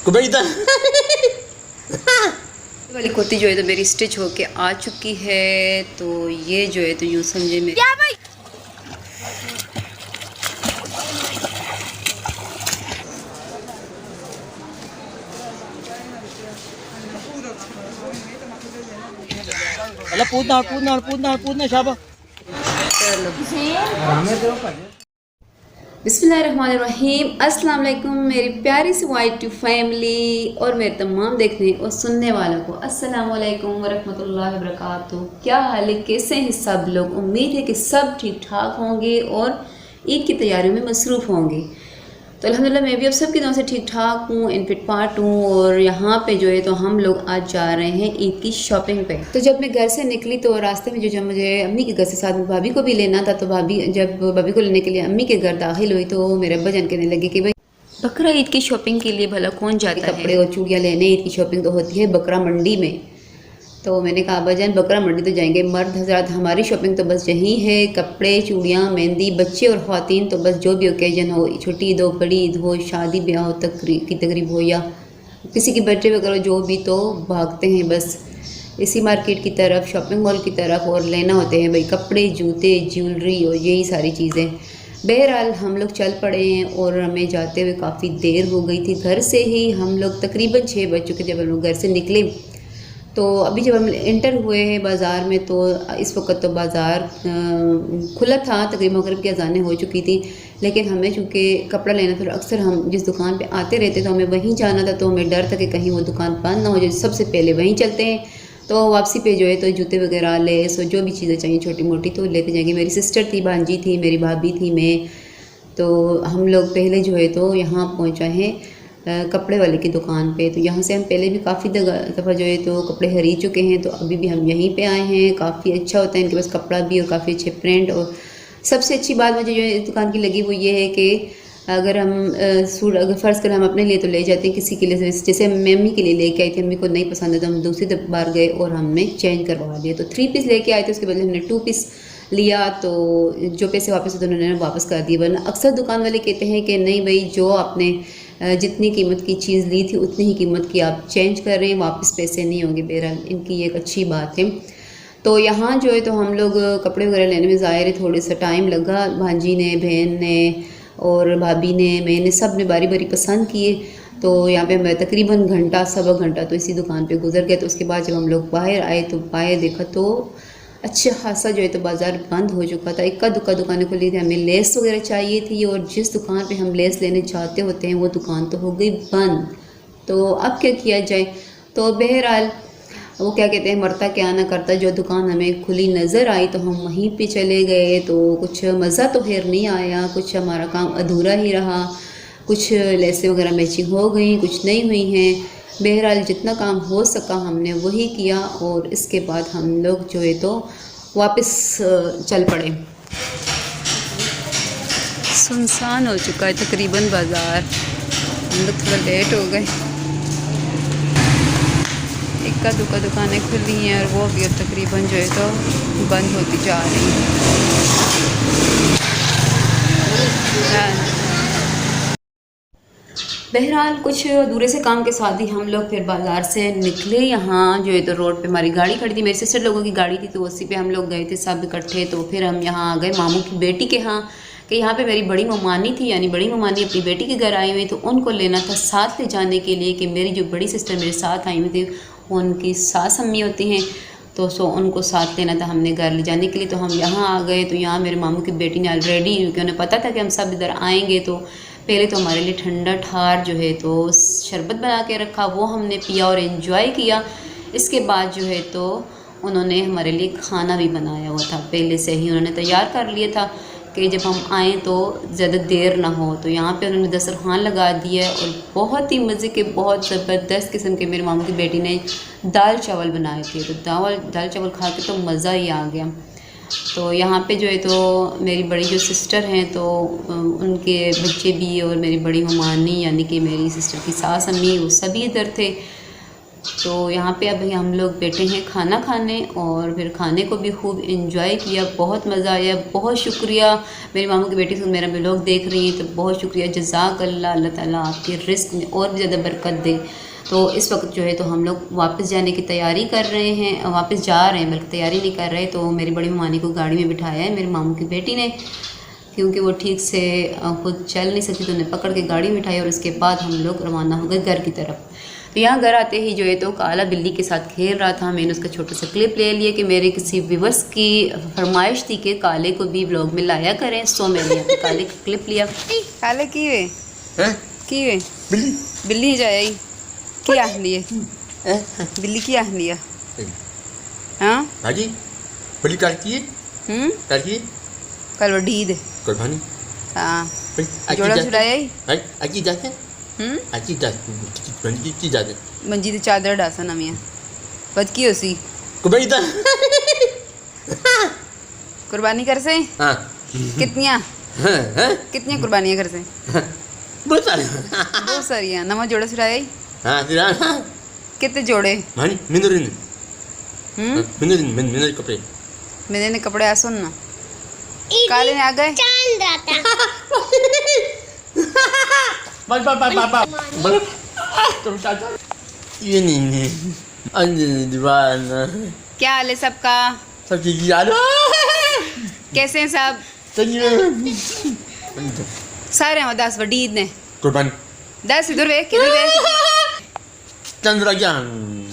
कुबैदा वाली कुर्ती जो है तो मेरी स्टिच होके आ चुकी है। तो ये जो है तो यूँ समझे मेरी पूतना शाबा। बिस्मिल्लाहिर्रहमानिर्रहीम। अस्सलाम वालेकुम मेरी प्यारी सी वाइट फैमिली और मेरे तमाम देखने और सुनने वालों को अस्सलाम वालेकुम वरहमतुल्लाहि वबरकातुहू। क्या हाल है, कैसे हैं सब लोग? उम्मीद है कि सब ठीक ठाक होंगे और ईद की तैयारियों में मसरूफ़ होंगे। तो अल्हम्दुलिल्लाह मैं भी अब सब की तरह से ठीक ठाक हूँ, इन फिट पार्ट हूँ। और यहाँ पे जो है तो हम लोग आज जा रहे हैं ईद की शॉपिंग पे। तो जब मैं घर से निकली तो रास्ते में जो जब मुझे अम्मी के घर से साथ में भाभी को भी लेना था, तो जब भाभी को लेने के लिए अम्मी के घर दाखिल हुई तो मेरे अब्बा जान कहने लगे कि भाई बकरा ईद की शॉपिंग के लिए भला कौन जाता है? कपड़े और चूड़ियाँ लेने ईद की शॉपिंग तो होती है बकरा मंडी में। तो मैंने कहा अब्बा जान बकरा मंडी तो जाएंगे, मर्द हजरात हमारी शॉपिंग तो बस यहीं है, कपड़े चूड़ियाँ मेहंदी, बच्चे और ख़वातीन तो बस जो भी ओकेजन हो, छोटी ईद हो बड़ी ईद हो शादी ब्याह हो तकरीब हो या किसी की बर्थडे वगैरह जो भी, तो भागते हैं बस इसी मार्केट की तरफ, शॉपिंग मॉल की तरफ, और लेना होते हैं भाई कपड़े जूते ज्वेलरी और यही सारी चीज़ें। बहरहाल हम लोग चल पड़े हैं और हमें जाते हुए काफ़ी देर हो गई थी। घर से ही हम लोग तकरीबन 6 बज चुके जब हम लोग घर से निकले। तो अभी जब हम इंटर हुए हैं बाज़ार में तो इस वक्त तो बाज़ार खुला था, तकरीबन मगरिब की अज़ानें हो चुकी थी। लेकिन हमें चूँकि कपड़ा लेना था, अक्सर हम जिस दुकान पे आते रहते तो हमें वहीं जाना था, तो हमें डर था कि कहीं वो दुकान बंद ना हो जाए, सबसे पहले वहीं चलते हैं। तो वापसी पे जो है तो जूते वगैरह लेस और जो भी चीज़ें चाहिए छोटी मोटी तो लेते जाएंगे। मेरी सिस्टर थी, भांजी थी, मेरी भाभी थी, मैं। तो हम लोग पहले जो है तो यहाँ पहुँचा है कपड़े वाले की दुकान पे। तो यहाँ से हम पहले भी काफ़ी दफ़ा जो है तो कपड़े खरीद चुके हैं, तो अभी भी हम यहीं पे आए हैं। काफ़ी अच्छा होता है इनके पास कपड़ा भी और काफ़ी अच्छे प्रिंट। और सबसे अच्छी बात मुझे जो है इस दुकान की लगी वो ये है कि अगर हम सूट अगर फ़र्ज़ कर हम अपने लिए तो ले जाते हैं, किसी के लिए जैसे मैं अम्मी के लिए लेके आई थी, अम्मी को नहीं पसंद है तो हम दूसरी बार गए और हमने चेंज करवा दिया। तो 3 पीस लेके आए थे, उसके बदले हमने 2 पीस लिया। तो जो पैसे वापस होते उन्होंने वापस कर दिए। वरना अक्सर दुकान वाले कहते हैं कि नहीं भाई जो आपने जितनी कीमत की चीज़ ली थी उतनी ही कीमत की आप चेंज कर रहे हैं, वापस पैसे नहीं होंगे। बहरहाल इनकी ये एक अच्छी बात है। तो यहाँ जो है तो हम लोग कपड़े वगैरह लेने में ज़ाहिर है थोड़ा सा टाइम लगा। भांजी ने, बहन ने और भाभी ने, मैंने, सब ने बारी बारी पसंद किए। तो यहाँ पे मैं तकरीबन घंटा सवा घंटा तो इसी दुकान पे गुजर गया। तो उसके बाद जब हम लोग बाहर आए तो बाहर देखा तो अच्छा खासा जो है तो बाज़ार बंद हो चुका था। इक्का दुक्का दुकानें खुली थी। हमें लेस वगैरह चाहिए थी और जिस दुकान पे हम लेस लेने चाहते होते हैं वो दुकान तो हो गई बंद। तो अब क्या किया जाए? तो बहरहाल वो क्या कहते हैं, मरता क्या ना करता, जो दुकान हमें खुली नज़र आई तो हम वहीं पे चले गए। तो कुछ मज़ा तो खैर नहीं आया, कुछ हमारा काम अधूरा ही रहा, कुछ लेसें वगैरह मैचिंग हो गई, कुछ नहीं हुई हैं। बहरहाल जितना काम हो सका हमने वही किया और इसके बाद हम लोग जो है तो वापस चल पड़े। सुनसान हो चुका है तकरीबन बाज़ार, हम लोग थोड़ा लेट हो गए। इक्का दुक्का दुकानें खुली हैं और वो भी अब तकरीबन जो है तो बंद होती जा रही हैं। बहरहाल कुछ अधूरे से काम के साथ ही हम लोग फिर बाज़ार से निकले। यहाँ जो है तो रोड पे हमारी गाड़ी खड़ी थी, मेरे सिस्टर लोगों की गाड़ी थी, तो उसी पे हम लोग गए थे सब इकट्ठे। तो फिर हम यहाँ आ गए मामू की बेटी के यहाँ, कि यहाँ पे मेरी बड़ी ममानी थी, यानी बड़ी ममानी अपनी बेटी के घर आई हुई, तो उनको लेना था साथ ले जाने के लिए। कि मेरी जो बड़ी सिस्टर मेरे साथ आई हुई थी उनकी सास अम्मी होती हैं, तो उनको साथ लेना था हमने घर ले जाने के लिए। तो हम यहाँ आ गए। तो यहाँ मेरे मामू की बेटी ने ऑलरेडी, क्योंकि उन्हें पता था कि हम सब इधर आएँगे, तो पहले तो हमारे लिए ठंडा ठार जो है तो शरबत बना के रखा, वो हमने पिया और इन्जॉय किया। इसके बाद जो है तो उन्होंने हमारे लिए खाना भी बनाया हुआ था, पहले से ही उन्होंने तैयार कर लिया था कि जब हम आएँ तो ज़्यादा देर ना हो। तो यहाँ पे उन्होंने दस्तरखान लगा दिया और बहुत ही मज़े के, बहुत ज़बरदस्त किस्म के मेरे मामू की बेटी ने दाल चावल बनाए थे। तो दाल चावल खा के तो मज़ा ही आ गया। तो यहाँ पे जो है तो मेरी बड़ी जो सिस्टर हैं तो उनके बच्चे भी और मेरी बड़ी ममानी यानी कि मेरी सिस्टर की सास अम्मी वो सभी इधर थे। तो यहाँ पे अभी हम लोग बैठे हैं खाना खाने, और फिर खाने को भी खूब इंजॉय किया, बहुत मज़ा आया। बहुत शुक्रिया मेरी मामू की बेटी से मेरा व्लॉग देख रही हैं तो बहुत शुक्रिया, जज़ाकल्लाह, अल्लाह ताला आपके रिस्क में और भी ज़्यादा बरकत दे। तो इस वक्त जो है तो हम लोग वापस जाने की तैयारी कर रहे हैं, वापस जा रहे हैं, बल्कि तैयारी नहीं कर रहे। तो मेरी बड़ी मानी को गाड़ी में बिठाया है मेरी मामू की बेटी ने, क्योंकि वो ठीक से खुद चल नहीं सकती, तो उन्हें पकड़ के गाड़ी में बिठाई और उसके बाद हम लोग रवाना हो गए घर की तरफ। तो यहाँ घर आते ही जो है तो काला बिल्ली के साथ खेल रहा था। मैंने उसका छोटा सा क्लिप ले लिया कि मेरे किसी व्यूअर्स की फरमाइश थी कि काले को भी व्लॉग में लाया करें, सो मैंने यहाँ पे काले का क्लिप लिया। काले की वे बिल्ली बिल्ली जाए क्या लिए बिल्ली क्या लिया हाँ हाजी बड़ी करती है कल वडी दे कुर्बानी हाँ जोड़ा छुड़ाया ही अजी जाते अजी जाते बंदी की जाते मंजी दी चादर डासा नमिया बद की होसी कुबई दा कुर्बानी कर से हां कितनियां कितनियां कुर्बानियां कर से बहुत सारी है नमा जोड़ा छुड़ाया ही हां दिरा कितने जोड़े मानी मिनरिन मिनरिन कपड़े मैंने कपड़े आ सुन ना काले ने आ गए चांद राता बस तुम चाचा ये नहीं दीवाना क्या हाल है सबका सब चीज याद कैसे हैं सब सारे हैं 10 बड़ी ईद ने कुर्बान 10 इधर वे किधर वे चंद्रा क्या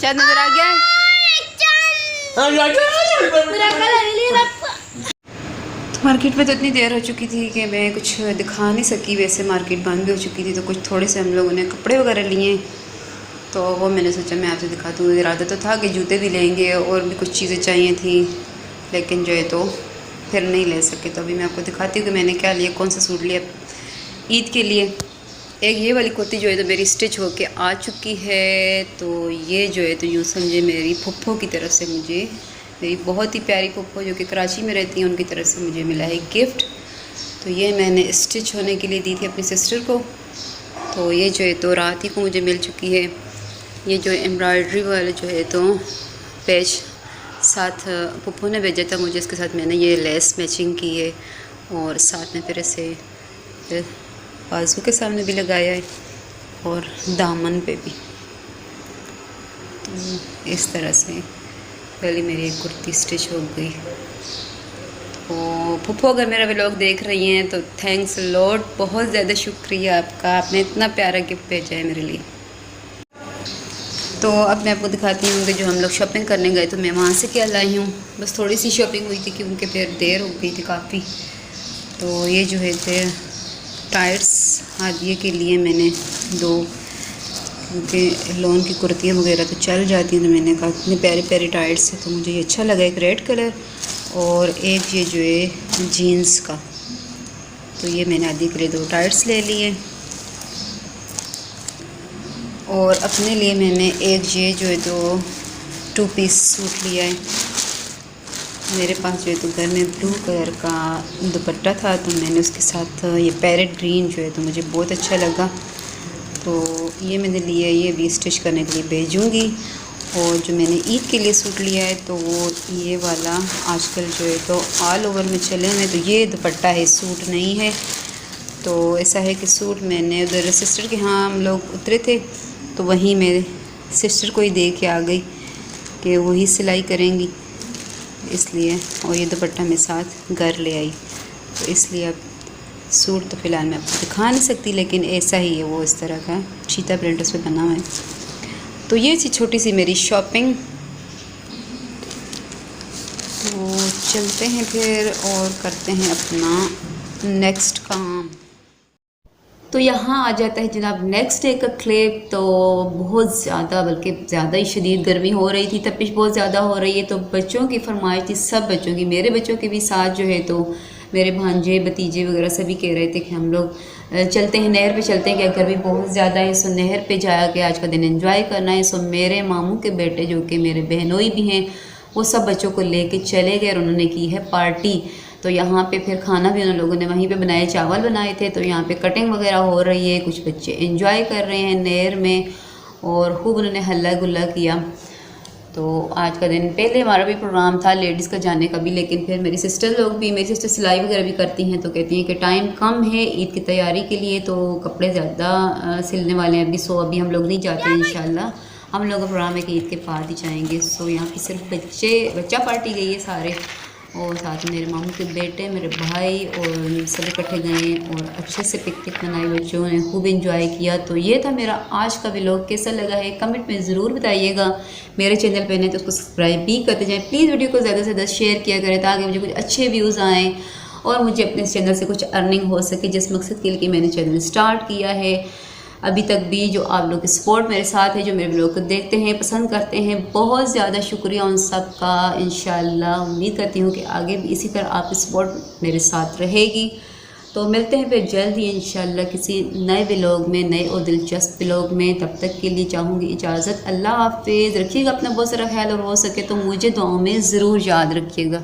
शायद नजर आ गया मार्केट में तो इतनी देर हो चुकी थी कि मैं कुछ दिखा नहीं सकी, वैसे मार्केट बंद भी हो चुकी थी। तो कुछ थोड़े से हम लोगों ने कपड़े वगैरह लिए, तो वो मैंने सोचा मैं आपसे दिखा दूँ। इरादा तो था कि जूते भी लेंगे और भी कुछ चीज़ें चाहिए थी, लेकिन जो है तो फिर नहीं ले सके। तो अभी मैं आपको दिखाती हूँ कि मैंने क्या लिया, कौन सा सूट लिया ईद के लिए। एक ये वाली कुर्ती जो है तो मेरी स्टिच होके आ चुकी है। तो ये जो है तो यूँ समझे मेरी फुफ्फो की तरफ से, मुझे मेरी बहुत ही प्यारी फुफ्फो जो कि कराची में रहती हैं, उनकी तरफ से मुझे मिला है गिफ्ट। तो ये मैंने स्टिच होने के लिए दी थी अपनी सिस्टर को। तो ये जो है तो रात ही को मुझे मिल चुकी है। ये जो एम्ब्रॉयडरी वाले जो है तो पेज साथ फुफ्फो ने भेजा था मुझे, इसके साथ मैंने ये लेस मैचिंग की है और साथ में फिर इसे बाजू के सामने भी लगाया है और दामन पे भी। तो इस तरह से पहले मेरी एक कुर्ती स्टिच हो गई। तो फुफ्फो अगर मेरा व्लॉग देख रही हैं तो थैंक्स लॉट, बहुत ज़्यादा शुक्रिया आपका, आपने इतना प्यारा गिफ्ट भेजा है मेरे लिए। तो अब मैं आपको दिखाती हूँ कि जो हम लोग शॉपिंग करने गए तो मैं वहाँ से क्या लाई हूँ। बस थोड़ी सी शॉपिंग हुई थी क्योंकि फिर देर हो गई थी काफ़ी। तो ये जो है थे टायर्स हादिये के लिए मैंने 2, क्योंकि लॉन की कुर्तियाँ वगैरह तो चल जाती हैं, तो मैंने कहा इतने प्यारे प्यारे टायर्स है तो मुझे ये अच्छा लगा। एक रेड कलर और एक ये जो है जीन्स का। तो ये मैंने आदि के लिए 2 टायर्स ले लिए और अपने लिए मैंने एक ये जो है तो 2 पीस सूट लिया है। मेरे पास जो है तो घर में ब्लू कलर का दुपट्टा था, तो मैंने उसके साथ ये पैरेट ग्रीन जो है तो मुझे बहुत अच्छा लगा, तो ये मैंने लिया। ये भी स्टिच करने के लिए भेजूँगी। और जो मैंने ईद के लिए सूट लिया है तो वो ये वाला आजकल जो है तो ऑल ओवर में चले हुए, तो ये दुपट्टा है, सूट नहीं है। तो ऐसा है कि सूट मैंने उधर सिस्टर के यहाँ हम लोग उतरे थे, तो वहीं मेरे सिस्टर को ही दे के आ गई कि वही सिलाई करेंगी इसलिए, और ये दुपट्टा मैं साथ घर ले आई। तो इसलिए अब सूट तो फ़िलहाल मैं आपको दिखा नहीं सकती, लेकिन ऐसा ही है, वो इस तरह का चीता प्रिंट उस पर बना हुआ है। तो ये थी छोटी सी मेरी शॉपिंग। तो चलते हैं फिर और करते हैं अपना नेक्स्ट काम। तो यहाँ आ जाता है जनाब नेक्स्ट डे का क्लिप। तो बहुत ज़्यादा, बल्कि ज़्यादा ही शदीद गर्मी हो रही थी, तपिश बहुत ज़्यादा हो रही है। तो बच्चों की फरमाइश थी, सब बच्चों की, मेरे बच्चों के भी साथ जो है तो मेरे भांजे भतीजे वगैरह सभी कह रहे थे कि हम लोग चलते हैं नहर पे, चलते हैं, क्या गर्मी बहुत ज़्यादा है, सो नहर पे जाया के आज का दिन एंजॉय करना है। सो मेरे मामू के बेटे जो कि मेरे बहनोई भी हैं, वो सब बच्चों को लेके चले गए और उन्होंने की है पार्टी। तो यहाँ पे फिर खाना भी उन लोगों ने वहीं पे बनाया, चावल बनाए थे। तो यहाँ पे कटिंग वगैरह हो रही है, कुछ बच्चे एंजॉय कर रहे हैं नहर में। और खूब उन्होंने हल्ला गुल्ला किया। तो आज का दिन, पहले हमारा भी प्रोग्राम था लेडीज़ का जाने का भी, लेकिन फिर मेरी सिस्टर लोग भी, मेरी सिस्टर सिलाई वगैरह भी करती हैं, तो कहती हैं कि टाइम कम है ईद की तैयारी के लिए, तो कपड़े ज़्यादा सिलने वाले हैं अभी, सो अभी हम लोग नहीं जाते इंशाल्लाह। हम लोग का प्रोग्राम है कि ईद के बाद ही जाएंगे। सो यहाँ पे सिर्फ बच्चा पार्टी गई है सारे, और साथ में मेरे मामू के बेटे, मेरे भाई और सब इकट्ठे गए और अच्छे से पिकनिक मनाई, बच्चों ने खूब एंजॉय किया। तो ये था मेरा आज का व्लॉग, कैसा लगा है कमेंट में ज़रूर बताइएगा। मेरे चैनल पे नहीं तो उसको सब्सक्राइब भी करते जाएं। प्लीज़ वीडियो को ज़्यादा से ज़्यादा शेयर किया करें ताकि मुझे कुछ अच्छे व्यूज़ आएँ और मुझे अपने चैनल से कुछ अर्निंग हो सके, जिस मकसद के लिए कि मैंने चैनल स्टार्ट किया है। अभी तक भी जो आप लोग की सपोर्ट मेरे साथ है, जो मेरे व्लॉग को देखते हैं, पसंद करते हैं, बहुत ज़्यादा शुक्रिया उन सब का। इंशाल्लाह उम्मीद करती हूँ कि आगे भी इसी तरह आपकी सपोर्ट मेरे साथ रहेगी। तो मिलते हैं फिर जल्द ही इंशाल्लाह किसी नए व्लॉग में, नए और दिलचस्प व्लॉग में। तब तक के लिए चाहूँगी इजाज़त। अल्लाह हाफिज़। रखिएगा अपना बहुत सारा ख्याल, और हो सके तो मुझे दुआओं में ज़रूर याद रखिएगा।